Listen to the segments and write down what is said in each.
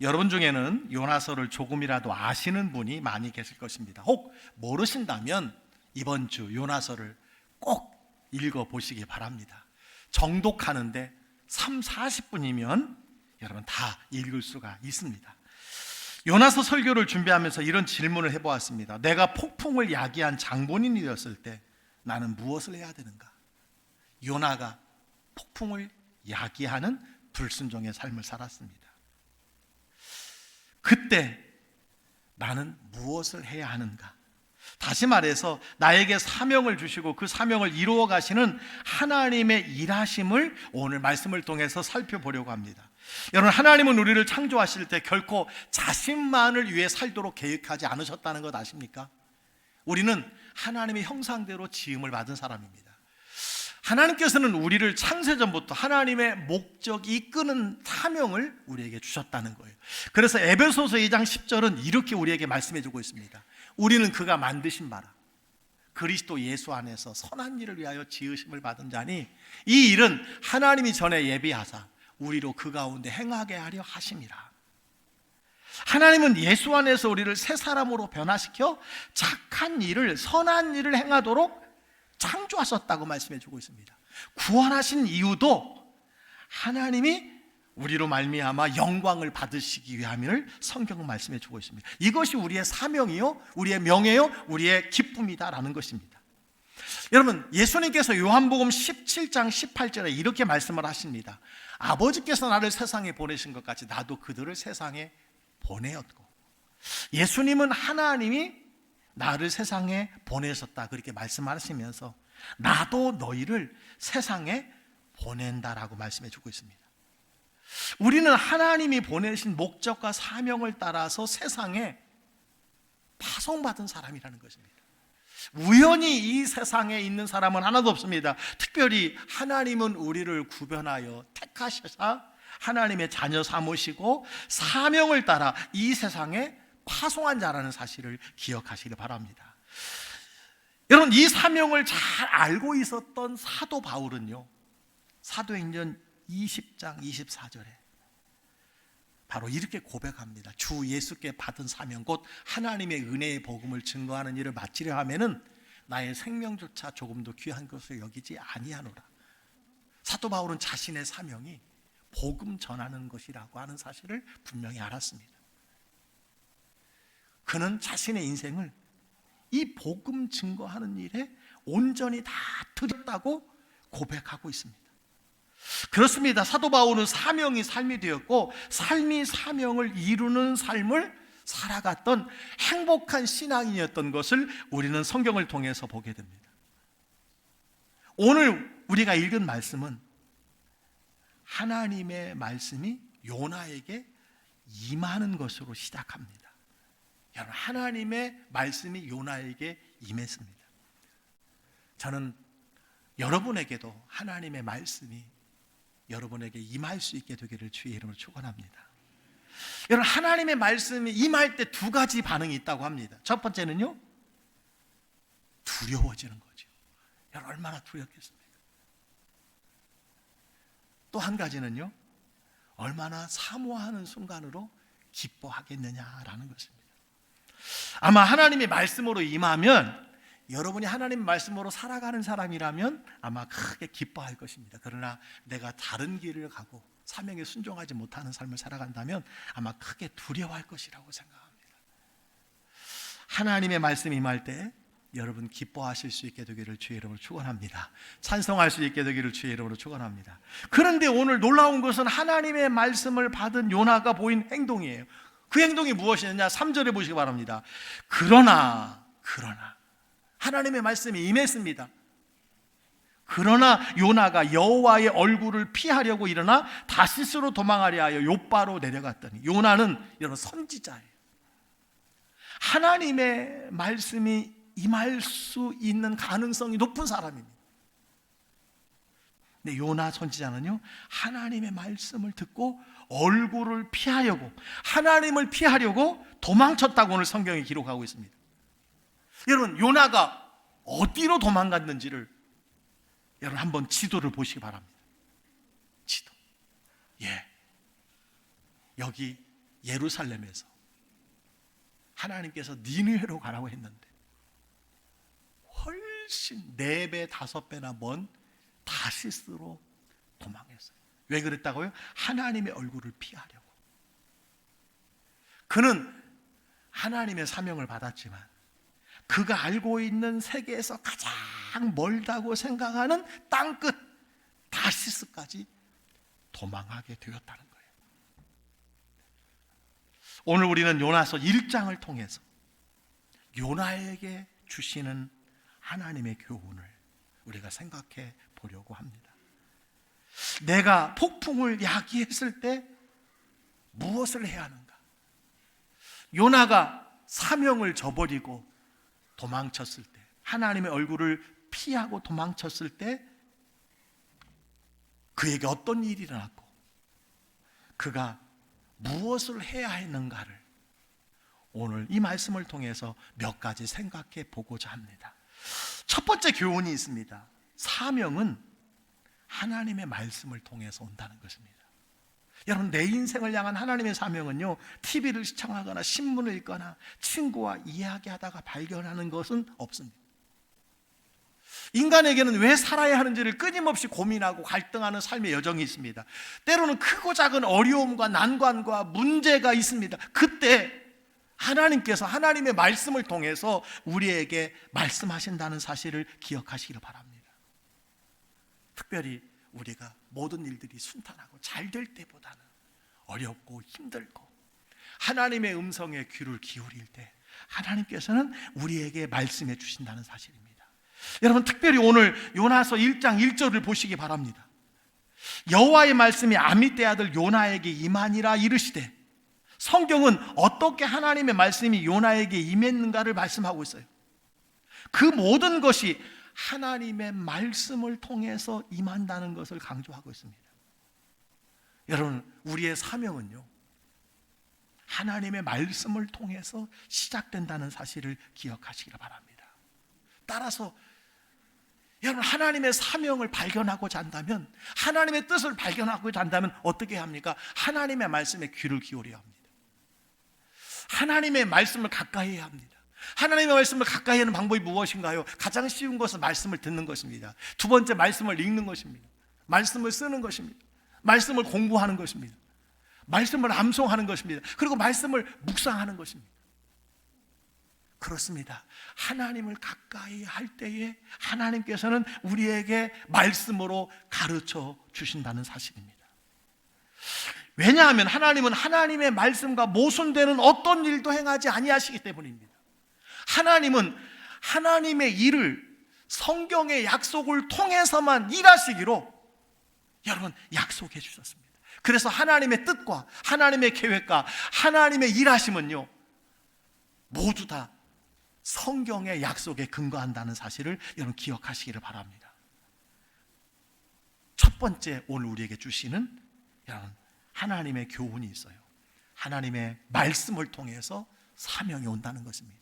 여러분 중에는 요나서를 조금이라도 아시는 분이 많이 계실 것입니다. 혹 모르신다면 이번 주 요나서를 꼭 읽어보시기 바랍니다. 정독하는데 30-40분이면 여러분 다 읽을 수가 있습니다. 요나서 설교를 준비하면서 이런 질문을 해보았습니다. 내가 폭풍을 야기한 장본인이 되었을 때 나는 무엇을 해야 되는가? 요나가 폭풍을 야기하는 불순종의 삶을 살았습니다. 그때 나는 무엇을 해야 하는가? 다시 말해서 나에게 사명을 주시고 그 사명을 이루어 가시는 하나님의 일하심을 오늘 말씀을 통해서 살펴보려고 합니다. 여러분, 하나님은 우리를 창조하실 때 결코 자신만을 위해 살도록 계획하지 않으셨다는 것 아십니까? 우리는 하나님의 형상대로 지음을 받은 사람입니다. 하나님께서는 우리를 창세전부터 하나님의 목적이 이끄는 사명을 우리에게 주셨다는 거예요. 그래서 에베소서 2장 10절은 이렇게 우리에게 말씀해 주고 있습니다. 우리는 그가 만드신 바라 그리스도 예수 안에서 선한 일을 위하여 지으심을 받은 자니 이 일은 하나님이 전에 예비하사 우리로 그 가운데 행하게 하려 하심이라. 하나님은 예수 안에서 우리를 새 사람으로 변화시켜 착한 일을, 선한 일을 행하도록 창조하셨다고 말씀해 주고 있습니다. 구원하신 이유도 하나님이 우리로 말미암아 영광을 받으시기 위함을 성경은 말씀해 주고 있습니다. 이것이 우리의 사명이요, 우리의 명예요, 우리의 기쁨이다라는 것입니다. 여러분, 예수님께서 요한복음 17장 18절에 이렇게 말씀을 하십니다. 아버지께서 나를 세상에 보내신 것 같이 나도 그들을 세상에 보내었고, 예수님은 하나님이 나를 세상에 보내셨다 그렇게 말씀하시면서 나도 너희를 세상에 보낸다라고 말씀해 주고 있습니다. 우리는 하나님이 보내신 목적과 사명을 따라서 세상에 파송받은 사람이라는 것입니다. 우연히 이 세상에 있는 사람은 하나도 없습니다. 특별히 하나님은 우리를 구별하여 택하셔서 하나님의 자녀 삼으시고 사명을 따라 이 세상에 파송한 자라는 사실을 기억하시기 바랍니다. 여러분, 이 사명을 잘 알고 있었던 사도 바울은요, 사도행전 20장 24절에 바로 이렇게 고백합니다. 주 예수께 받은 사명 곧 하나님의 은혜의 복음을 증거하는 일을 마치려 하면은 나의 생명조차 조금도 귀한 것을 여기지 아니하노라. 사도 바울은 자신의 사명이 복음 전하는 것이라고 하는 사실을 분명히 알았습니다. 그는 자신의 인생을 이 복음 증거하는 일에 온전히 다 드렸다고 고백하고 있습니다. 그렇습니다. 사도 바울은 사명이 삶이 되었고 삶이 사명을 이루는 삶을 살아갔던 행복한 신앙인이었던 것을 우리는 성경을 통해서 보게 됩니다. 오늘 우리가 읽은 말씀은 하나님의 말씀이 요나에게 임하는 것으로 시작합니다. 여러분, 하나님의 말씀이 요나에게 임했습니다. 저는 여러분에게도 하나님의 말씀이 여러분에게 임할 수 있게 되기를 주의 이름으로 축원합니다. 여러분, 하나님의 말씀이 임할 때 두 가지 반응이 있다고 합니다. 첫 번째는요, 두려워지는 거죠. 여러분, 얼마나 두렵겠습니까? 또 한 가지는요, 얼마나 사모하는 순간으로 기뻐하겠느냐라는 것입니다. 아마 하나님의 말씀으로 임하면 여러분이 하나님 말씀으로 살아가는 사람이라면 아마 크게 기뻐할 것입니다. 그러나 내가 다른 길을 가고 사명에 순종하지 못하는 삶을 살아간다면 아마 크게 두려워할 것이라고 생각합니다. 하나님의 말씀이 임할 때 여러분 기뻐하실 수 있게 되기를 주의 이름으로 축원합니다. 찬송할 수 있게 되기를 주의 이름으로 축원합니다. 그런데 오늘 놀라운 것은 하나님의 말씀을 받은 요나가 보인 행동이에요. 그 행동이 무엇이냐? 3절에 보시기 바랍니다. 그러나 하나님의 말씀이 임했습니다. 그러나 요나가 여호와의 얼굴을 피하려고 일어나 다시스로 도망하려 하여 욥바로 내려갔더니, 요나는 여러분 선지자예요. 하나님의 말씀이 임할 수 있는 가능성이 높은 사람입니다. 근데 요나 선지자는요, 하나님의 말씀을 듣고 얼굴을 피하려고, 하나님을 피하려고 도망쳤다고 오늘 성경이 기록하고 있습니다. 여러분, 요나가 어디로 도망갔는지를 여러분 한번 지도를 보시기 바랍니다. 지도. 여기 예루살렘에서 하나님께서 니느웨로 가라고 했는데 훨씬 4배, 5배나 먼 다시스로 도망했어요. 왜 그랬다고요? 하나님의 얼굴을 피하려고. 그는 하나님의 사명을 받았지만 그가 알고 있는 세계에서 가장 멀다고 생각하는 땅끝 다시스까지 도망하게 되었다는 거예요. 오늘 우리는 요나서 1장을 통해서 요나에게 주시는 하나님의 교훈을 우리가 생각해 보려고 합니다. 내가 폭풍을 야기했을 때 무엇을 해야 하는가? 요나가 사명을 저버리고 도망쳤을 때, 하나님의 얼굴을 피하고 도망쳤을 때 그에게 어떤 일이 일어났고 그가 무엇을 해야 했는가를 오늘 이 말씀을 통해서 몇 가지 생각해 보고자 합니다. 첫 번째 교훈이 있습니다. 사명은 하나님의 말씀을 통해서 온다는 것입니다. 여러분, 내 인생을 향한 하나님의 사명은요, TV를 시청하거나 신문을 읽거나 친구와 이야기하다가 발견하는 것은 없습니다. 인간에게는 왜 살아야 하는지를 끊임없이 고민하고 갈등하는 삶의 여정이 있습니다. 때로는 크고 작은 어려움과 난관과 문제가 있습니다. 그때 하나님께서 하나님의 말씀을 통해서 우리에게 말씀하신다는 사실을 기억하시기를 바랍니다. 특별히 우리가 모든 일들이 순탄하고 잘 될 때보다는 어렵고 힘들고 하나님의 음성에 귀를 기울일 때 하나님께서는 우리에게 말씀해 주신다는 사실입니다. 여러분, 특별히 오늘 요나서 1장 1절을 보시기 바랍니다. 여호와의 말씀이 아미떼 아들 요나에게 임하니라 이르시되, 성경은 어떻게 하나님의 말씀이 요나에게 임했는가를 말씀하고 있어요. 그 모든 것이 하나님의 말씀을 통해서 임한다는 것을 강조하고 있습니다. 여러분, 우리의 사명은요, 하나님의 말씀을 통해서 시작된다는 사실을 기억하시기 바랍니다. 따라서 여러분, 하나님의 사명을 발견하고자 한다면, 하나님의 뜻을 발견하고자 한다면 어떻게 합니까? 하나님의 말씀에 귀를 기울여야 합니다. 하나님의 말씀을 가까이 해야 합니다. 하나님의 말씀을 가까이 하는 방법이 무엇인가요? 가장 쉬운 것은 말씀을 듣는 것입니다. 두 번째, 말씀을 읽는 것입니다. 말씀을 쓰는 것입니다. 말씀을 공부하는 것입니다. 말씀을 암송하는 것입니다. 그리고 말씀을 묵상하는 것입니다. 그렇습니다. 하나님을 가까이 할 때에 하나님께서는 우리에게 말씀으로 가르쳐 주신다는 사실입니다. 왜냐하면 하나님은 하나님의 말씀과 모순되는 어떤 일도 행하지 아니하시기 때문입니다. 하나님은 하나님의 일을 성경의 약속을 통해서만 일하시기로 여러분 약속해 주셨습니다. 그래서 하나님의 뜻과 하나님의 계획과 하나님의 일하심은요, 모두 다 성경의 약속에 근거한다는 사실을 여러분 기억하시기를 바랍니다. 첫 번째, 오늘 우리에게 주시는 여러분 하나님의 교훈이 있어요. 하나님의 말씀을 통해서 사명이 온다는 것입니다.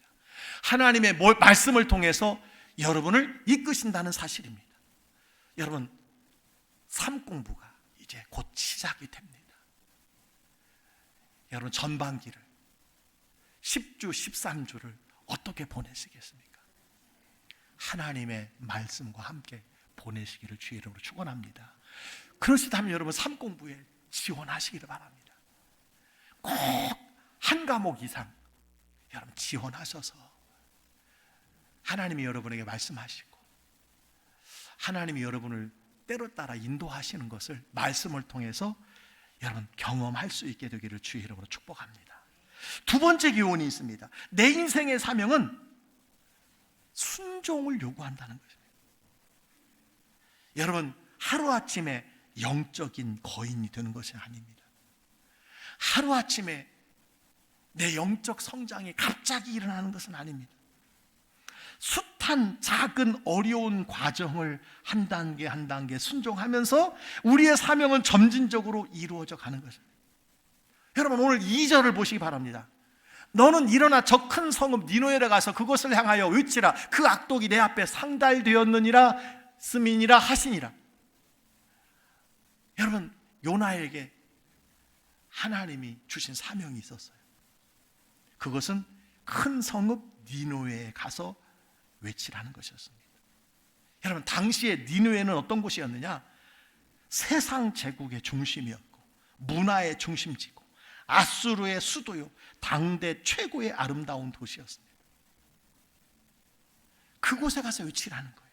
하나님의 말씀을 통해서 여러분을 이끄신다는 사실입니다. 여러분, 삶 공부가 이제 곧 시작이 됩니다. 여러분, 전반기를 10주, 13주를 어떻게 보내시겠습니까? 하나님의 말씀과 함께 보내시기를 주의 이름으로 축원합니다. 그러시다면 여러분, 삶 공부에 지원하시기를 바랍니다. 꼭 한 과목 이상 여러분 지원하셔서 하나님이 여러분에게 말씀하시고 하나님이 여러분을 때로 따라 인도하시는 것을 말씀을 통해서 여러분 경험할 수 있게 되기를 주의 이름으로 축복합니다. 두 번째 교훈이 있습니다. 내 인생의 사명은 순종을 요구한다는 것입니다. 여러분, 하루아침에 영적인 거인이 되는 것이 아닙니다. 하루아침에 내 영적 성장이 갑자기 일어나는 것은 아닙니다. 숱한 작은 어려운 과정을 한 단계 한 단계 순종하면서 우리의 사명은 점진적으로 이루어져 가는 것입니다. 여러분, 오늘 2절을 보시기 바랍니다. 너는 일어나 저 큰 성읍 니느웨에 가서 그것을 향하여 외치라. 그 악독이 내 앞에 상달되었느니라 스민이라 하시니라. 여러분, 요나에게 하나님이 주신 사명이 있었어요. 그것은 큰 성읍 니느웨에 가서 외치라는 것이었습니다. 여러분, 당시에 니느웨는 어떤 곳이었느냐? 세상 제국의 중심이었고 문화의 중심지고 아수르의 수도요, 당대 최고의 아름다운 도시였습니다. 그곳에 가서 외치라는 거예요.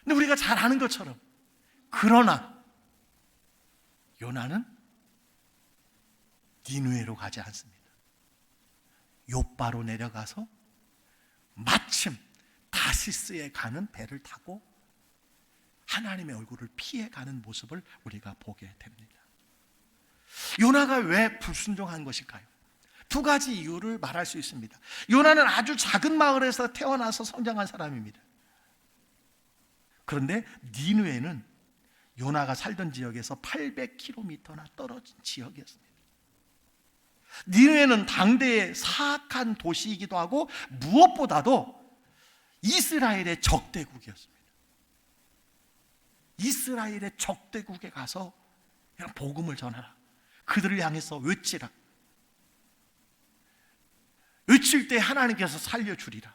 근데 우리가 잘 아는 것처럼, 그러나 요나는 니느웨로 가지 않습니다. 요바로 내려가서 마침 다시스에 가는 배를 타고 하나님의 얼굴을 피해가는 모습을 우리가 보게 됩니다. 요나가 왜 불순종한 것일까요? 두 가지 이유를 말할 수 있습니다. 요나는 아주 작은 마을에서 태어나서 성장한 사람입니다. 그런데 니느웨는 요나가 살던 지역에서 800km나 떨어진 지역이었습니다. 니느웨는 당대의 사악한 도시이기도 하고 무엇보다도 이스라엘의 적대국이었습니다. 이스라엘의 적대국에 가서 그냥 복음을 전하라, 그들을 향해서 외치라, 외칠 때 하나님께서 살려주리라.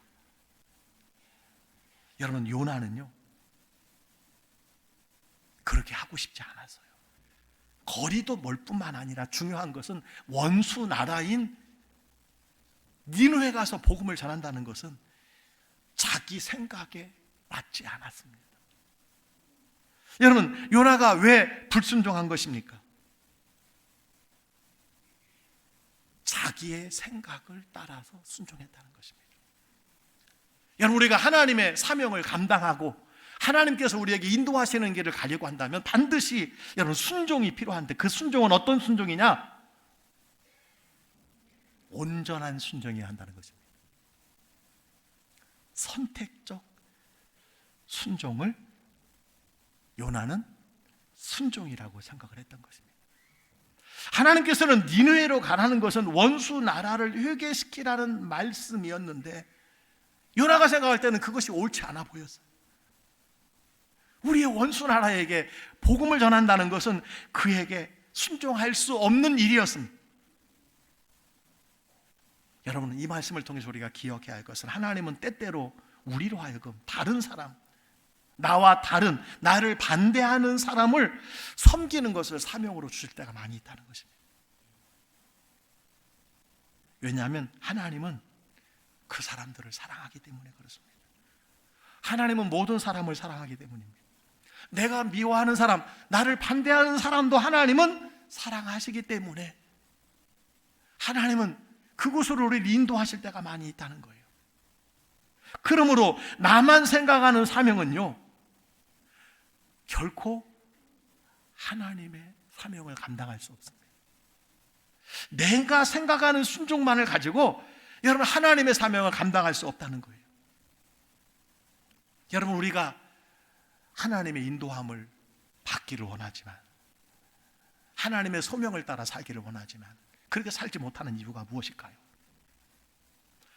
여러분, 요나는요 그렇게 하고 싶지 않았어요. 거리도 멀 뿐만 아니라 중요한 것은 원수 나라인 니느웨 가서 복음을 전한다는 것은 자기 생각에 맞지 않았습니다. 여러분, 요나가 왜 불순종한 것입니까? 자기의 생각을 따라서 순종했다는 것입니다. 여러분, 우리가 하나님의 사명을 감당하고 하나님께서 우리에게 인도하시는 길을 가려고 한다면 반드시 여러분 순종이 필요한데, 그 순종은 어떤 순종이냐? 온전한 순종이어야 한다는 것입니다. 선택적 순종을 요나는 순종이라고 생각을 했던 것입니다. 하나님께서는 니느웨로 가라는 것은 원수 나라를 회개시키라는 말씀이었는데, 요나가 생각할 때는 그것이 옳지 않아 보였어요. 우리의 원수 나라에게 복음을 전한다는 것은 그에게 순종할 수 없는 일이었습니다. 여러분, 이 말씀을 통해서 우리가 기억해야 할 것은, 하나님은 때때로 우리로 하여금 다른 사람, 나와 다른, 나를 반대하는 사람을 섬기는 것을 사명으로 주실 때가 많이 있다는 것입니다. 왜냐하면 하나님은 그 사람들을 사랑하기 때문에 그렇습니다. 하나님은 모든 사람을 사랑하기 때문입니다. 내가 미워하는 사람, 나를 반대하는 사람도 하나님은 사랑하시기 때문에 하나님은 그곳으로 우리를 인도하실 때가 많이 있다는 거예요. 그러므로 나만 생각하는 사명은요, 결코 하나님의 사명을 감당할 수 없습니다. 내가 생각하는 순종만을 가지고 여러분 하나님의 사명을 감당할 수 없다는 거예요. 여러분, 우리가 하나님의 인도함을 받기를 원하지만, 하나님의 소명을 따라 살기를 원하지만 그렇게 살지 못하는 이유가 무엇일까요?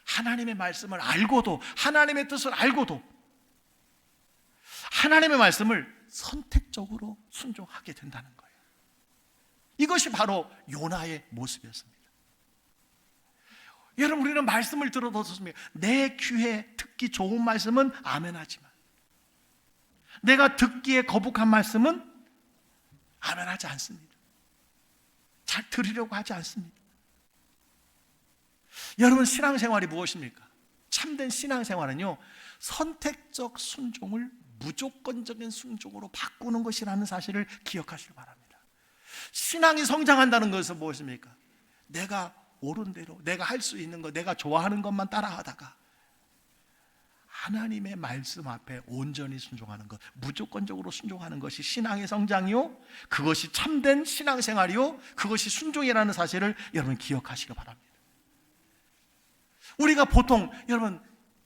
하나님의 말씀을 알고도, 하나님의 뜻을 알고도 하나님의 말씀을 선택적으로 순종하게 된다는 거예요. 이것이 바로 요나의 모습이었습니다. 여러분, 우리는 말씀을 들어도 좋습니다. 내 귀에 듣기 좋은 말씀은 아멘하지만, 내가 듣기에 거북한 말씀은 아멘하지 않습니다. 잘 들으려고 하지 않습니다. 여러분, 신앙생활이 무엇입니까? 참된 신앙생활은요, 선택적 순종을 무조건적인 순종으로 바꾸는 것이라는 사실을 기억하시기 바랍니다. 신앙이 성장한다는 것은 무엇입니까? 내가 옳은 대로, 내가 할 수 있는 것, 내가 좋아하는 것만 따라하다가 하나님의 말씀 앞에 온전히 순종하는 것, 무조건적으로 순종하는 것이 신앙의 성장이요, 그것이 참된 신앙생활이요, 그것이 순종이라는 사실을 여러분 기억하시기 바랍니다. 우리가 보통 여러분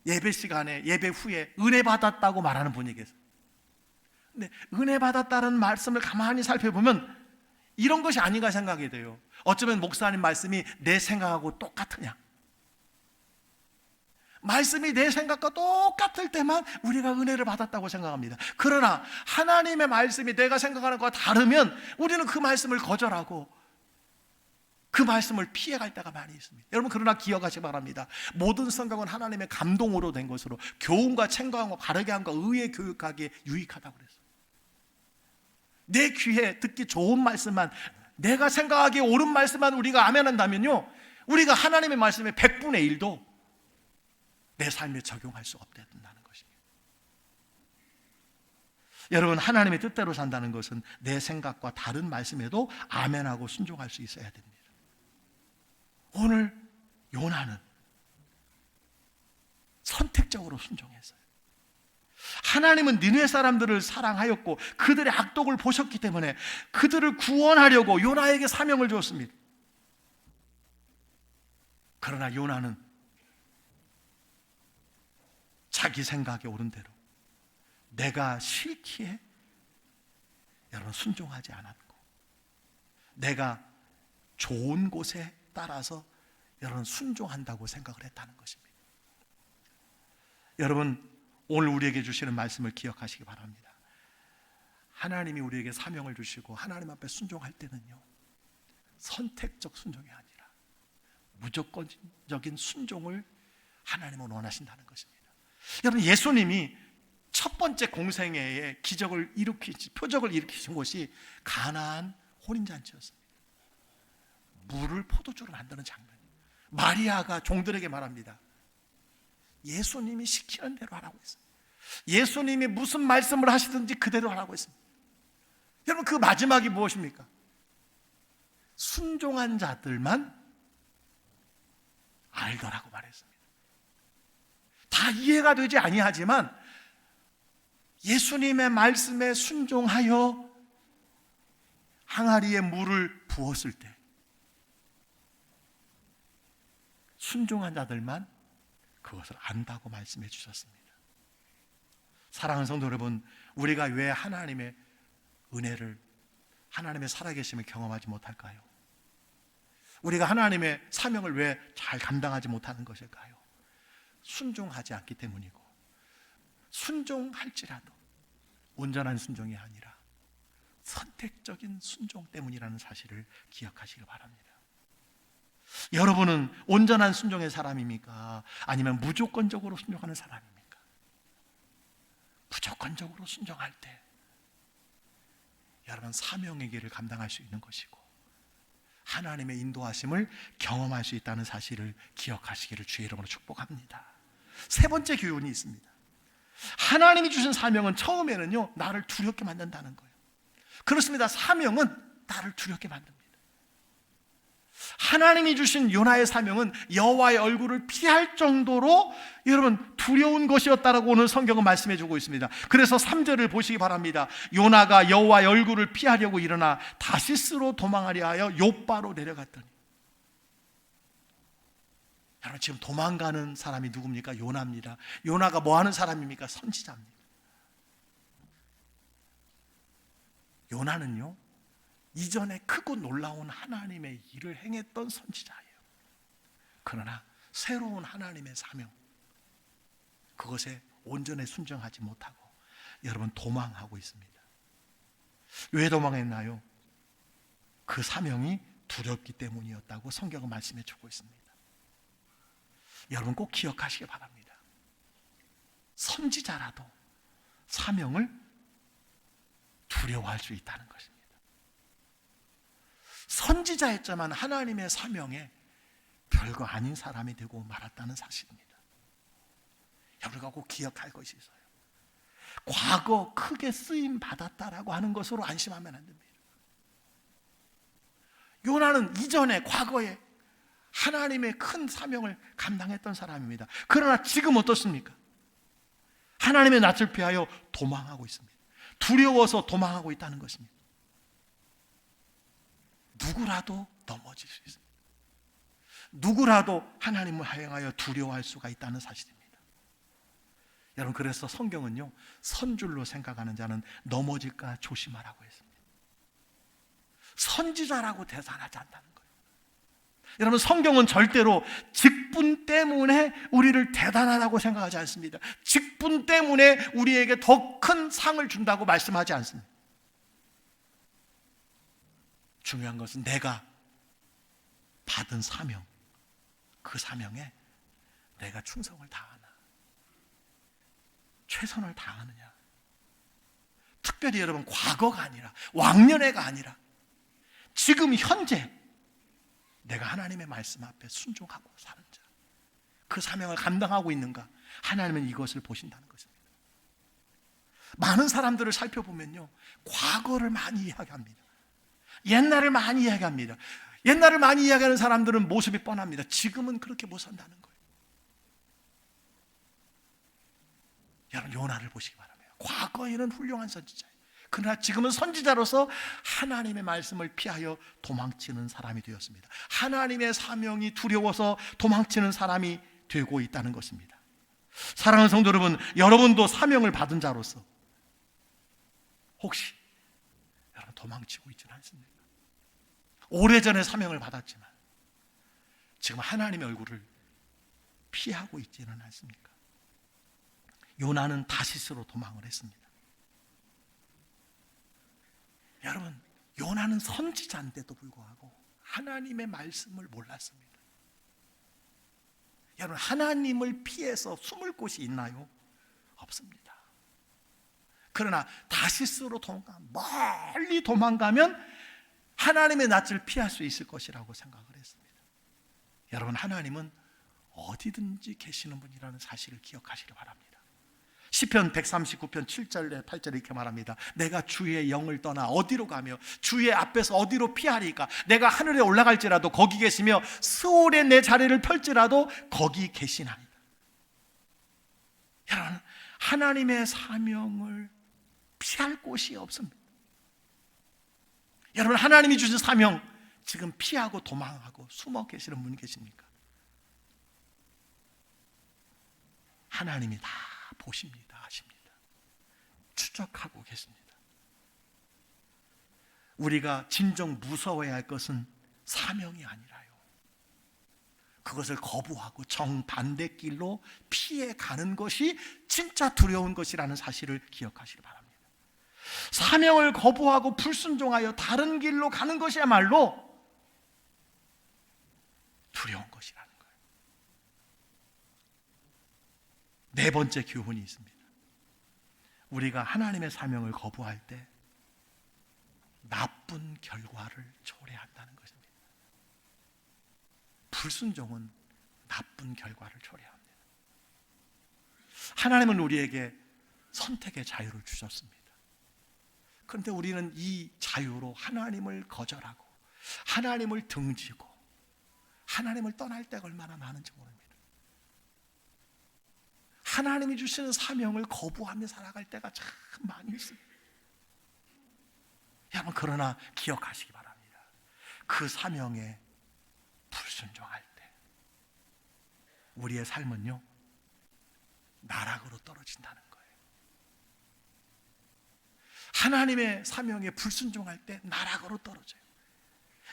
예배 시간에, 예배 후에 은혜 받았다고 말하는 분이 계세요. 근데 은혜 받았다는 말씀을 가만히 살펴보면 이런 것이 아닌가 생각이 돼요. 어쩌면 목사님 말씀이 내 생각하고 똑같으냐, 말씀이 내 생각과 똑같을 때만 우리가 은혜를 받았다고 생각합니다. 그러나 하나님의 말씀이 내가 생각하는 것과 다르면 우리는 그 말씀을 거절하고 그 말씀을 피해갈 때가 많이 있습니다. 여러분, 그러나 기억하시기 바랍니다. 모든 성경은 하나님의 감동으로 된 것으로 교훈과 챙거함과 바르게 함과 의에 교육하기에 유익하다고 그랬어요. 내 귀에 듣기 좋은 말씀만, 내가 생각하기에 옳은 말씀만 우리가 아멘한다면요, 우리가 하나님의 말씀의 100분의 1도 내 삶에 적용할 수 없게 된다는 것입니다. 여러분, 하나님의 뜻대로 산다는 것은 내 생각과 다른 말씀에도 아멘하고 순종할 수 있어야 됩니다. 오늘 요나는 선택적으로 순종했어요. 하나님은 니느웨 사람들을 사랑하였고 그들의 악독을 보셨기 때문에 그들을 구원하려고 요나에게 사명을 주었습니다. 그러나 요나는 자기 생각에 옳은 대로 내가 싫기에 여러분 순종하지 않았고, 내가 좋은 곳에 따라서 여러분 순종한다고 생각을 했다는 것입니다. 여러분, 오늘 우리에게 주시는 말씀을 기억하시기 바랍니다. 하나님이 우리에게 사명을 주시고 하나님 앞에 순종할 때는요, 선택적 순종이 아니라 무조건적인 순종을 하나님은 원하신다는 것입니다. 여러분, 예수님이 첫 번째 공생애에 기적을 일으키신, 표적을 일으키신 곳이 가나안 혼인잔치였습니다. 물을 포도주로 만드는 장면. 마리아가 종들에게 말합니다. 예수님이 시키는 대로 하라고 했습니다. 예수님이 무슨 말씀을 하시든지 그대로 하라고 했습니다. 여러분, 그 마지막이 무엇입니까? 순종한 자들만 알더라고 말했습니다. 다 이해가 되지 아니하지만 예수님의 말씀에 순종하여 항아리에 물을 부었을 때 순종한 자들만 그것을 안다고 말씀해 주셨습니다. 사랑하는 성도 여러분, 우리가 왜 하나님의 은혜를, 하나님의 살아계심을 경험하지 못할까요? 우리가 하나님의 사명을 왜 잘 감당하지 못하는 것일까요? 순종하지 않기 때문이고, 순종할지라도 온전한 순종이 아니라 선택적인 순종 때문이라는 사실을 기억하시기 바랍니다. 여러분은 온전한 순종의 사람입니까? 아니면 무조건적으로 순종하는 사람입니까? 무조건적으로 순종할 때 여러분 사명의 길을 감당할 수 있는 것이고 하나님의 인도하심을 경험할 수 있다는 사실을 기억하시기를 주의 이름으로 축복합니다. 세 번째 교훈이 있습니다. 하나님이 주신 사명은 처음에는요, 나를 두렵게 만든다는 거예요. 그렇습니다. 사명은 나를 두렵게 만듭니다. 하나님이 주신 요나의 사명은 여호와의 얼굴을 피할 정도로 여러분 두려운 것이었다라고 오늘 성경은 말씀해 주고 있습니다. 그래서 3절을 보시기 바랍니다. 요나가 여호와의 얼굴을 피하려고 일어나 다시스로 도망하려 하여 욥바로 내려갔더니, 여러분 지금 도망가는 사람이 누굽니까? 요나입니다. 요나가 뭐 하는 사람입니까? 선지자입니다. 요나는요, 이전에 크고 놀라운 하나님의 일을 행했던 선지자예요. 그러나 새로운 하나님의 사명, 그것에 온전히 순종하지 못하고 여러분 도망하고 있습니다. 왜 도망했나요? 그 사명이 두렵기 때문이었다고 성경은 말씀해 주고 있습니다. 여러분 꼭 기억하시기 바랍니다. 선지자라도 사명을 두려워할 수 있다는 것입니다. 선지자였지만 하나님의 사명에 별거 아닌 사람이 되고 말았다는 사실입니다. 여러분과 꼭 기억할 것이 있어요. 과거 크게 쓰임 받았다라고 하는 것으로 안심하면 안 됩니다. 요나는 이전에 과거에 하나님의 큰 사명을 감당했던 사람입니다. 그러나 지금 어떻습니까? 하나님의 낯을 피하여 도망하고 있습니다. 두려워서 도망하고 있다는 것입니다. 누구라도 넘어질 수 있습니다. 누구라도 하나님을 향하여 두려워할 수가 있다는 사실입니다. 여러분, 그래서 성경은요, 선줄로 생각하는 자는 넘어질까 조심하라고 했습니다. 선지자라고 대단하지 않다는 거예요. 여러분, 성경은 절대로 직분 때문에 우리를 대단하다고 생각하지 않습니다. 직분 때문에 우리에게 더 큰 상을 준다고 말씀하지 않습니다. 중요한 것은 내가 받은 사명, 그 사명에 내가 충성을 다하나, 최선을 다하느냐. 특별히 여러분, 과거가 아니라, 왕년애가 아니라 지금 현재 내가 하나님의 말씀 앞에 순종하고 사는 자, 그 사명을 감당하고 있는가, 하나님은 이것을 보신다는 것입니다. 많은 사람들을 살펴보면요, 과거를 많이 이야기합니다. 옛날을 많이 이야기합니다. 옛날을 많이 이야기하는 사람들은 모습이 뻔합니다. 지금은 그렇게 못 산다는 거예요. 여러분, 요나를 보시기 바랍니다. 과거에는 훌륭한 선지자예요. 그러나 지금은 선지자로서 하나님의 말씀을 피하여 도망치는 사람이 되었습니다. 하나님의 사명이 두려워서 도망치는 사람이 되고 있다는 것입니다. 사랑하는 성도 여러분, 여러분도 사명을 받은 자로서 혹시 여러분 도망치고 있지는 않습니까? 오래전에 사명을 받았지만 지금 하나님의 얼굴을 피하고 있지는 않습니까? 요나는 다시스로 도망을 했습니다. 여러분, 요나는 선지자인데도 불구하고 하나님의 말씀을 몰랐습니다. 여러분, 하나님을 피해서 숨을 곳이 있나요? 없습니다. 그러나 다시스로 멀리 도망가면 하나님의 낯을 피할 수 있을 것이라고 생각을 했습니다. 여러분, 하나님은 어디든지 계시는 분이라는 사실을 기억하시기 바랍니다. 시편 139편 7절에 8절에 이렇게 말합니다. 내가 주의 영을 떠나 어디로 가며 주의 앞에서 어디로 피하리까? 내가 하늘에 올라갈지라도 거기 계시며 스올에 내 자리를 펼지라도 거기 계시나이다. 여러분, 하나님의 사명을 피할 곳이 없습니다. 여러분, 하나님이 주신 사명 지금 피하고 도망하고 숨어 계시는 분이 계십니까? 하나님이 다 보십니다, 아십니다. 추적하고 계십니다. 우리가 진정 무서워해야 할 것은 사명이 아니라요, 그것을 거부하고 정반대 길로 피해 가는 것이 진짜 두려운 것이라는 사실을 기억하시기 바랍니다. 사명을 거부하고 불순종하여 다른 길로 가는 것이야말로 두려운 것이라는 거예요. 네 번째 교훈이 있습니다. 우리가 하나님의 사명을 거부할 때 나쁜 결과를 초래한다는 것입니다. 불순종은 나쁜 결과를 초래합니다. 하나님은 우리에게 선택의 자유를 주셨습니다. 그런데 우리는 이 자유로 하나님을 거절하고 하나님을 등지고 하나님을 떠날 때가 얼마나 많은지 모릅니다. 하나님이 주시는 사명을 거부하며 살아갈 때가 참 많이 있습니다. 여러분, 그러나 기억하시기 바랍니다. 그 사명에 불순종할 때 우리의 삶은요, 나락으로 떨어진다는 거예요. 하나님의 사명에 불순종할 때 나락으로 떨어져요.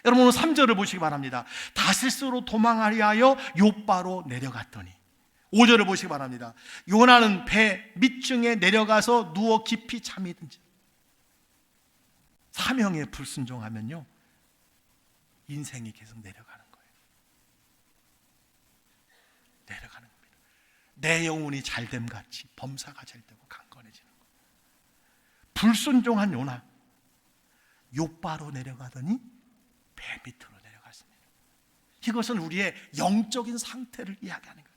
여러분, 오늘 3절을 보시기 바랍니다. 다시스로 도망하려 하여 욥바로 내려갔더니, 5절을 보시기 바랍니다. 요나는 배 밑층에 내려가서 누워 깊이 잠이 든지. 사명에 불순종하면요, 인생이 계속 내려가는 거예요. 내려가는 겁니다. 내 영혼이 잘됨 같이 범사가 잘 되고 강건해지는 거예요. 불순종한 요나, 욥바로 내려가더니 배 밑으로 내려갔습니다. 이것은 우리의 영적인 상태를 이야기하는 거예요.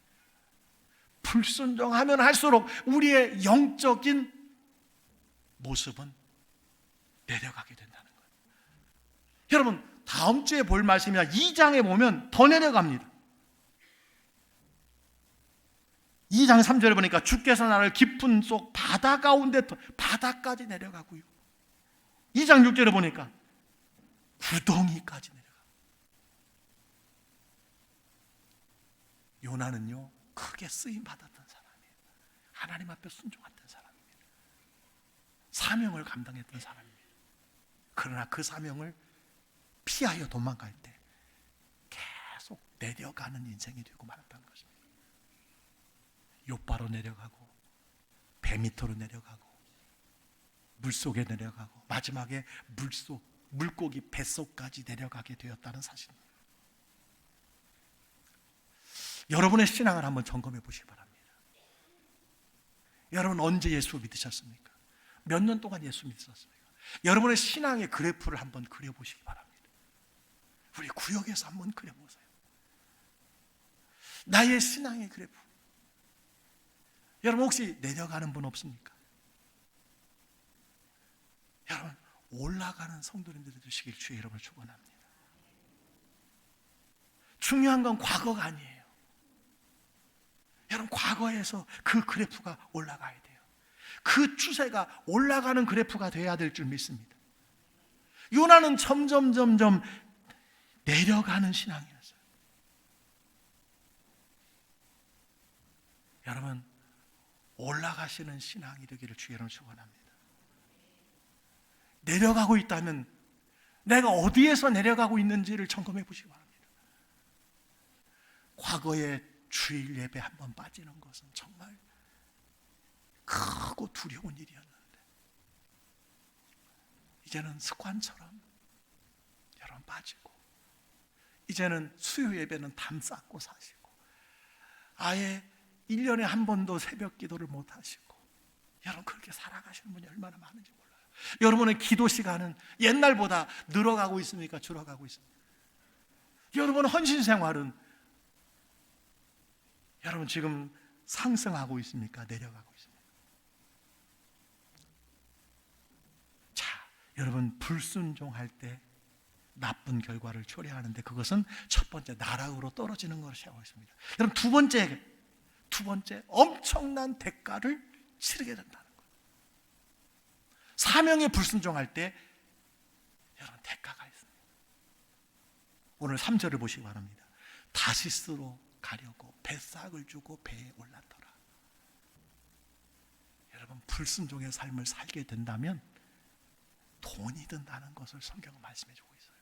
불순종하면 할수록 우리의 영적인 모습은 내려가게 된다는 거예요. 여러분, 다음 주에 볼 말씀이나 2장에 보면 더 내려갑니다. 2장 3절에 보니까 주께서 나를 깊은 속 바다 가운데, 바다까지 내려가고요. 2장 6절에 보니까 구덩이까지 내려가고. 요나는요, 크게 쓰임 받았던 사람이에요. 하나님 앞에 순종했던 사람입니다. 사명을 감당했던 사람입니다. 그러나 그 사명을 피하여 도망갈 때 계속 내려가는 인생이 되고 말았다는 것입니다. 욥바로 내려가고 배 밑으로 내려가고 물속에 내려가고 마지막에 물고기 뱃속까지 내려가게 되었다는 사실입니다. 여러분의 신앙을 한번 점검해 보시기 바랍니다. 여러분 언제 예수 믿으셨습니까? 몇 년 동안 예수 믿으셨습니까? 여러분의 신앙의 그래프를 한번 그려보시기 바랍니다. 우리 구역에서 한번 그려보세요. 나의 신앙의 그래프. 여러분 혹시 내려가는 분 없습니까? 여러분 올라가는 성도님들이 되시길 주의 이름으로 축원합니다. 중요한 건 과거가 아니에요. 여러분 과거에서 그 그래프가 올라가야 돼요. 그 추세가 올라가는 그래프가 돼야 될 줄 믿습니다. 요나는 점점 내려가는 신앙이었어요. 여러분 올라가시는 신앙이 되기를 주의 이름으로 축원합니다. 내려가고 있다면 내가 어디에서 내려가고 있는지를 점검해 보시기 바랍니다. 과거에 주일 예배 한번 빠지는 것은 정말 크고 두려운 일이었는데 이제는 습관처럼 여러분 빠지고, 이제는 수요 예배는 담 쌓고 사시고, 아예 1년에 한 번도 새벽 기도를 못 하시고, 여러분 그렇게 살아가시는 분이 얼마나 많은지 몰라요. 여러분의 기도 시간은 옛날보다 늘어가고 있습니까? 줄어가고 있습니까? 여러분의 헌신 생활은 여러분 지금 상승하고 있습니까? 내려가고 있습니까? 자, 여러분 불순종할 때 나쁜 결과를 초래하는데 그것은 첫 번째 나락으로 떨어지는 것을 시작하고 있습니다. 여러분 두 번째 엄청난 대가를 치르게 된다는 거예요. 사명에 불순종할 때 여러분 대가가 있습니다. 오늘 3절을 보시기 바랍니다. 다시스로 가려고 뱃삭을 주고 배에 올랐더라. 여러분 불순종의 삶을 살게 된다면 돈이 든다는 것을 성경은 말씀해 주고 있어요.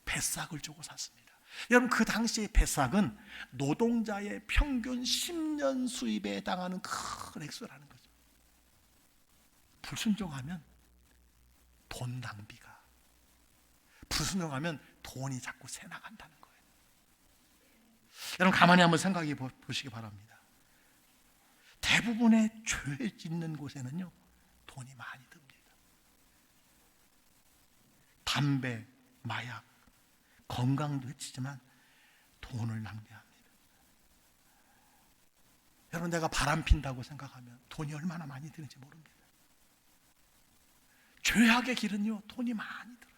뱃삭을 주고 샀습니다. 여러분 그 당시의 뱃삭은 노동자의 평균 10년 수입에 해당하는 큰 액수라는 거죠. 불순종하면 돈 낭비가, 불순종하면 돈이 자꾸 새 나간다는 거예요. 여러분 가만히 한번 생각해 보시기 바랍니다. 대부분의 죄 짓는 곳에는요 돈이 많이 듭니다. 담배, 마약, 건강도 해치지만 돈을 낭비합니다. 여러분 내가 바람 핀다고 생각하면 돈이 얼마나 많이 드는지 모릅니다. 죄악의 길은요 돈이 많이 들어요.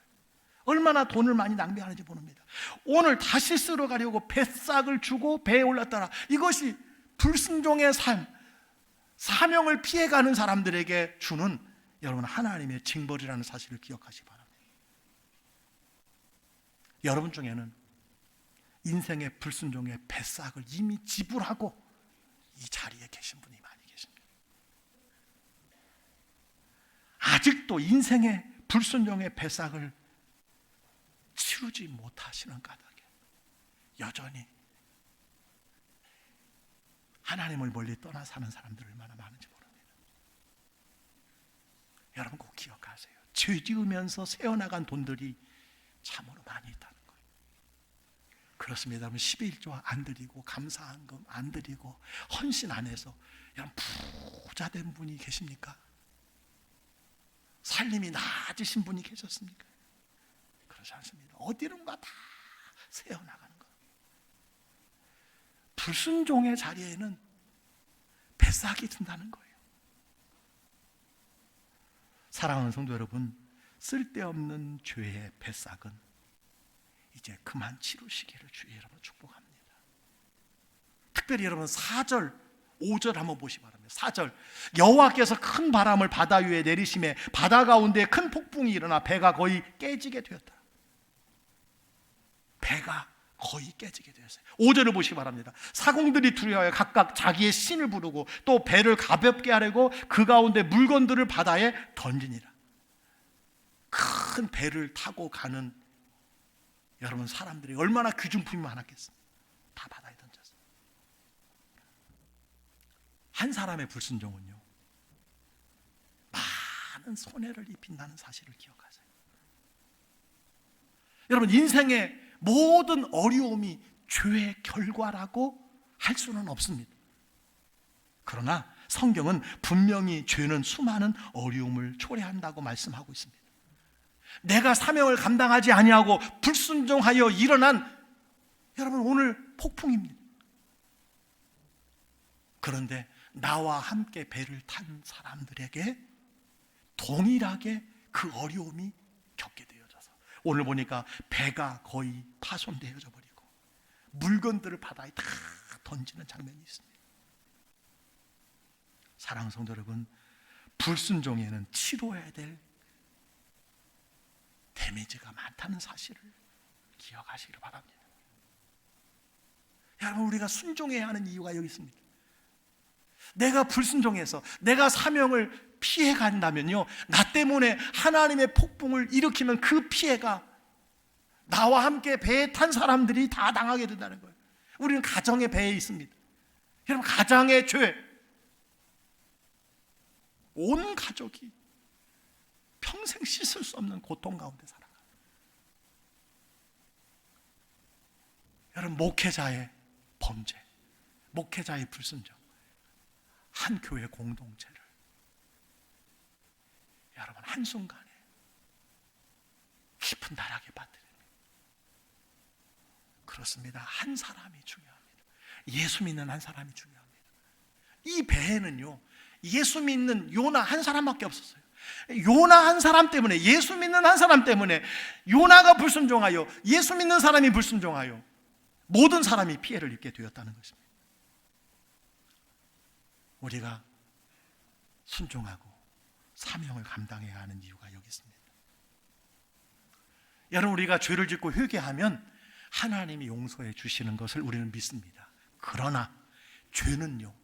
얼마나 돈을 많이 낭비하는지 모릅니다. 오늘 다시 쓰러 가려고 뱃삭을 주고 배에 올랐더라. 이것이 불순종의 삶, 사명을 피해가는 사람들에게 주는 여러분 하나님의 징벌이라는 사실을 기억하시기 바랍니다. 여러분 중에는 인생의 불순종의 뱃삭을 이미 지불하고 이 자리에 계신 분이 많이 계십니다. 아직도 인생의 불순종의 뱃삭을 치르지 못하시는 까닭에 여전히 하나님을 멀리 떠나 사는 사람들 얼마나 많은지 모릅니다. 여러분 꼭 기억하세요. 죄 지으면서 세어나간 돈들이 참으로 많이 있다는 거예요. 그렇습니다. 여러분 11조 안 드리고 감사한금 안 드리고 헌신 안 해서 여러분 부자 된 분이 계십니까? 살림이 나아지신 분이 계셨습니까? 그렇지 않습니다. 어디론가 다 새어나가는 거예요. 불순종의 자리에는 뱃삭이 든다는 거예요. 사랑하는 성도 여러분, 쓸데없는 죄의 뱃삭은 이제 그만 치루시기를 주의 여러분 축복합니다. 특별히 여러분 4절 5절 한번 보시기 바랍니다. 4절 여호와께서 큰 바람을 바다 위에 내리심에 바다 가운데 큰 폭풍이 일어나 배가 거의 깨지게 되었다. 배가 거의 깨지게 되었어요. 5절을 보시기 바랍니다. 사공들이 두려워하여 각각 자기의 신을 부르고 또 배를 가볍게 하려고 그 가운데 물건들을 바다에 던지니라. 큰 배를 타고 가는 여러분 사람들이 얼마나 귀중품이 많았겠습니까? 다 바다에 던졌어요. 한 사람의 불순종은요 많은 손해를 입힌다는 사실을 기억하세요. 여러분 인생의 모든 어려움이 죄의 결과라고 할 수는 없습니다. 그러나 성경은 분명히 죄는 수많은 어려움을 초래한다고 말씀하고 있습니다. 내가 사명을 감당하지 아니하고 불순종하여 일어난, 여러분, 오늘 폭풍입니다. 그런데 나와 함께 배를 탄 사람들에게 동일하게 그 어려움이 겪게 되어져서 오늘 보니까 배가 거의 파손되어져 버리고 물건들을 바다에 다 던지는 장면이 있습니다. 사랑하는 성도 여러분, 불순종에는 치료해야 될 데미지가 많다는 사실을 기억하시기를 바랍니다. 여러분, 우리가 순종해야 하는 이유가 여기 있습니다. 내가 불순종해서 내가 사명을 피해 간다면요, 나 때문에 하나님의 폭풍을 일으키면 그 피해가 나와 함께 배에 탄 사람들이 다 당하게 된다는 거예요. 우리는 가정의 배에 있습니다. 여러분, 가정의 죄, 온 가족이 평생 씻을 수 없는 고통 가운데 살아가요. 여러분, 목회자의 범죄, 목회자의 불순종, 한 교회 공동체를 여러분 한순간에 깊은 나락에 빠뜨립니다. 그렇습니다. 한 사람이 중요합니다. 예수 믿는 한 사람이 중요합니다. 이 배에는요, 예수 믿는 요나 한 사람밖에 없었어요. 요나 한 사람 때문에, 예수 믿는 한 사람 때문에, 요나가 불순종하여 예수 믿는 사람이 불순종하여 모든 사람이 피해를 입게 되었다는 것입니다. 우리가 순종하고 사명을 감당해야 하는 이유가 여기 있습니다. 여러분, 우리가 죄를 짓고 회개하면 하나님이 용서해 주시는 것을 우리는 믿습니다. 그러나 죄는요,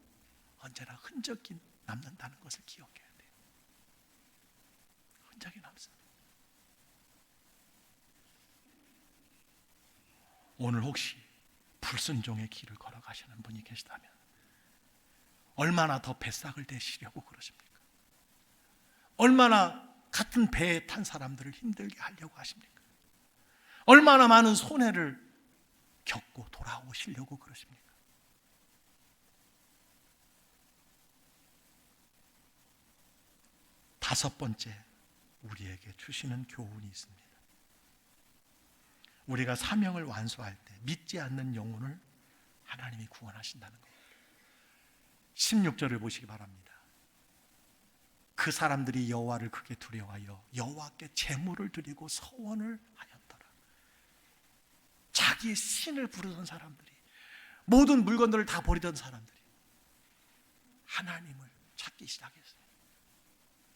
언제나 흔적이 남는다는 것을 기억해야 돼요. 흔적이 남습니다. 오늘 혹시 불순종의 길을 걸어가시는 분이 계시다면 얼마나 더 뱃삭을 대시려고 그러십니까? 얼마나 같은 배에 탄 사람들을 힘들게 하려고 하십니까? 얼마나 많은 손해를 겪고 돌아오시려고 그러십니까? 다섯 번째, 우리에게 주시는 교훈이 있습니다. 우리가 사명을 완수할 때 믿지 않는 영혼을 하나님이 구원하신다는 겁니다. 16절을 보시기 바랍니다. 그 사람들이 여호와를 크게 두려워하여 여호와께 제물을 드리고 서원을 하였더라. 자기의 신을 부르던 사람들이, 모든 물건들을 다 버리던 사람들이 하나님을 찾기 시작했어요.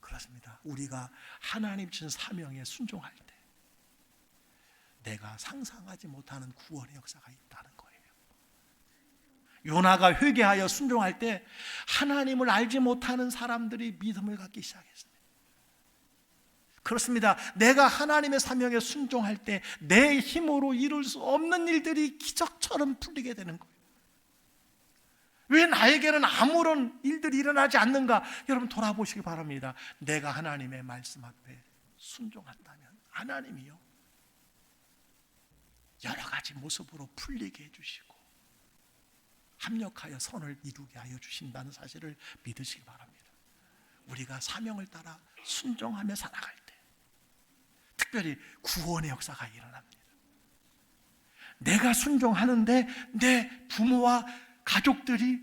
그렇습니다. 우리가 하나님 주신 사명에 순종할 때 내가 상상하지 못하는 구원의 역사가 있다는 거예요. 요나가 회개하여 순종할 때 하나님을 알지 못하는 사람들이 믿음을 갖기 시작했습니다. 그렇습니다. 내가 하나님의 사명에 순종할 때 내 힘으로 이룰 수 없는 일들이 기적처럼 풀리게 되는 거예요. 왜 나에게는 아무런 일들이 일어나지 않는가? 여러분, 돌아보시기 바랍니다. 내가 하나님의 말씀 앞에 순종한다면 하나님이요, 여러 가지 모습으로 풀리게 해주시고 합력하여 선을 이루게 하여 주신다는 사실을 믿으시기 바랍니다. 우리가 사명을 따라 순종하며 살아갈 때 특별히 구원의 역사가 일어납니다. 내가 순종하는데 내 부모와 가족들이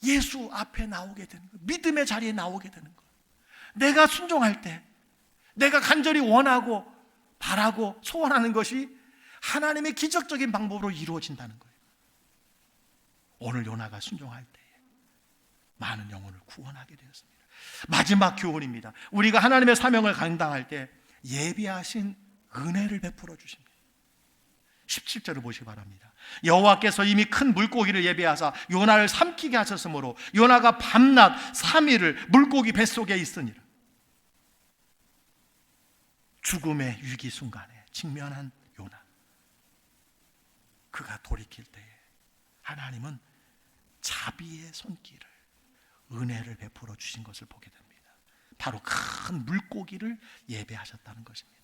예수 앞에 나오게 되는 거예요. 믿음의 자리에 나오게 되는 거예요. 내가 순종할 때 내가 간절히 원하고 바라고 소원하는 것이 하나님의 기적적인 방법으로 이루어진다는 거예요. 오늘 요나가 순종할 때에 많은 영혼을 구원하게 되었습니다. 마지막 교훈입니다. 우리가 하나님의 사명을 감당할 때 예비하신 은혜를 베풀어 주십니다. 17절을 보시기 바랍니다. 여호와께서 이미 큰 물고기를 예비하사 요나를 삼키게 하셨으므로 요나가 밤낮 3일을 물고기 뱃속에 있으니라. 죽음의 위기 순간에 직면한 요나, 그가 돌이킬 때에 하나님은 자비의 손길을, 은혜를 베풀어 주신 것을 보게 됩니다. 바로 큰 물고기를 예배하셨다는 것입니다.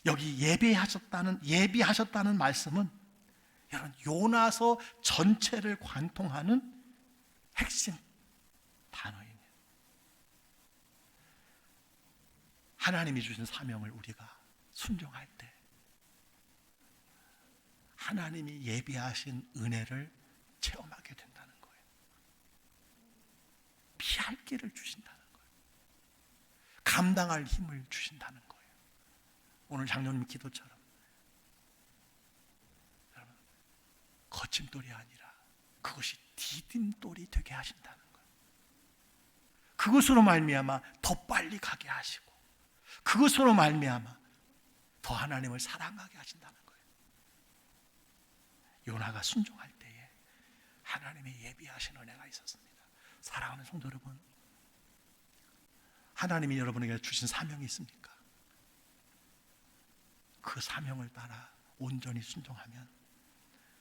여기 예비하셨다는 말씀은 여러분, 요나서 전체를 관통하는 핵심 단어입니다. 하나님이 주신 사명을 우리가 순종할 때 하나님이 예비하신 은혜를 체험하게 된다는 거예요. 피할 길을 주신다는 거예요. 감당할 힘을 주신다는 거예요. 오늘 장로님 기도처럼 여러분, 거침돌이 아니라 그것이 디딤돌이 되게 하신다는 거예요. 그것으로 말미암아 더 빨리 가게 하시고, 그것으로 말미암아 더 하나님을 사랑하게 하신다는 거예요. 요나가 순종할 때에 하나님의 예비하신 은혜가 있었습니다. 사랑하는 성도 여러분, 하나님이 여러분에게 주신 사명이 있습니까? 그 사명을 따라 온전히 순종하면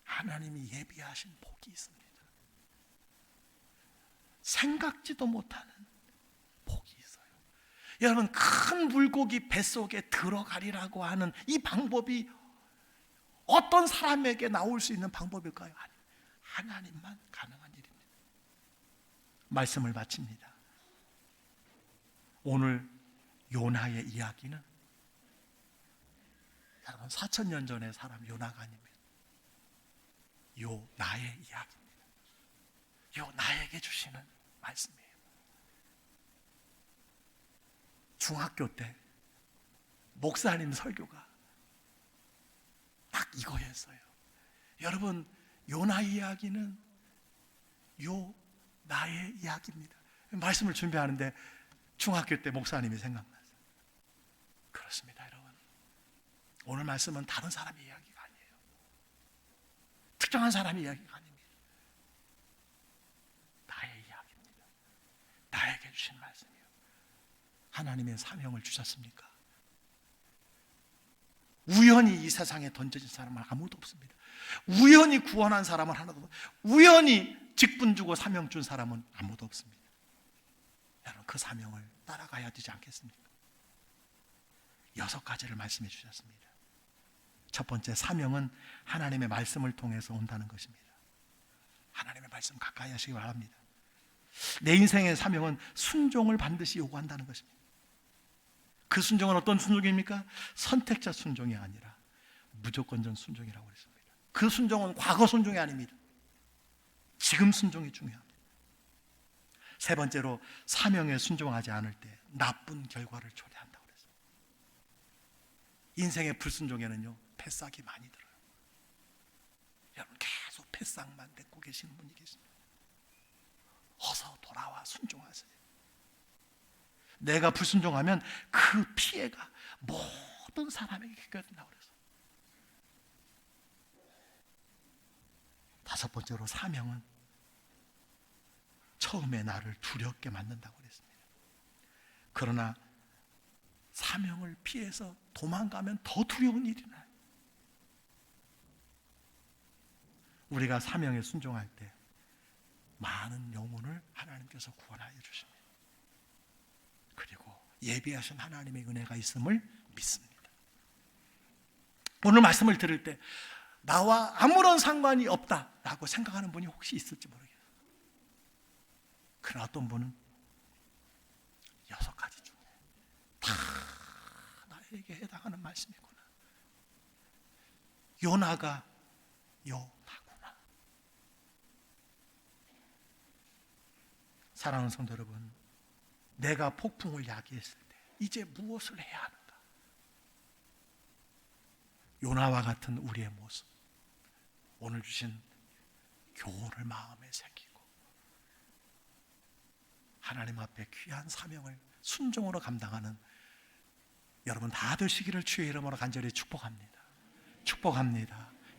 하나님이 예비하신 복이 있습니다. 생각지도 못하는 복이 있어요. 여러분, 큰 물고기 뱃속에 들어가리라고 하는 이 방법이 어떤 사람에게 나올 수 있는 방법일까요? 아니, 하나님만 가능한 일입니다. 말씀을 마칩니다. 오늘 요나의 이야기는 여러분 4,000년 전의 사람 요나가 아닙니다. 요 나의 이야기입니다. 요 나에게 주시는 말씀이에요. 중학교 때 목사님 설교가 딱 이거였어요. 여러분, 요나 이야기는 요 나의 이야기입니다. 말씀을 준비하는데 중학교 때 목사님이 생각났어요. 그렇습니다, 여러분. 오늘 말씀은 다른 사람의 이야기가 아니에요. 특정한 사람의 이야기가 아닙니다. 나의 이야기입니다. 나에게 주신 말씀이에요. 하나님의 사명을 주셨습니까? 우연히 이 세상에 던져진 사람은 아무도 없습니다. 우연히 구원한 사람은 하나도 없습니다. 우연히 직분 주고 사명 준 사람은 아무도 없습니다. 여러분, 그 사명을 따라가야 되지 않겠습니까? 6가지를 말씀해 주셨습니다. 첫 번째, 사명은 하나님의 말씀을 통해서 온다는 것입니다. 하나님의 말씀 가까이 하시기 바랍니다. 내 인생의 사명은 순종을 반드시 요구한다는 것입니다. 그 순종은 어떤 순종입니까? 선택자 순종이 아니라 무조건적 순종이라고 그랬습니다. 그 순종은 과거 순종이 아닙니다. 지금 순종이 중요합니다. 세 번째로, 사명에 순종하지 않을 때 나쁜 결과를 초래한다고 그랬어요. 인생의 불순종에는요, 패싹이 많이 들어요. 여러분, 계속 패싹만 뱉고 계시는 분이 계십니다. 어서 돌아와 순종하세요. 내가 불순종하면 그 피해가 모든 사람에게 겪어진다고 그랬어요. 다섯 번째로, 사명은 처음에 나를 두렵게 만든다고 그랬습니다. 그러나 사명을 피해서 도망가면 더 두려운 일이 나요. 우리가 사명에 순종할 때 많은 영혼을 하나님께서 구원하여 주십니다. 그리고 예비하신 하나님의 은혜가 있음을 믿습니다. 오늘 말씀을 들을 때 나와 아무런 상관이 없다라고 생각하는 분이 혹시 있을지 모르겠어요. 그러나 어떤 분은 6가지 중에 다 나에게 해당하는 말씀이구나. 요나가 요나구나. 사랑하는 성도 여러분, 내가 폭풍을 야기했을 때 이제 무엇을 해야 하는가? 요나와 같은 우리의 모습, 오늘 주신 교훈을 마음에 새기고 하나님 앞에 귀한 사명을 순종으로 감당하는 여러분 다 되시기를 주의 이름으로 간절히 축복합니다. 축복합니다.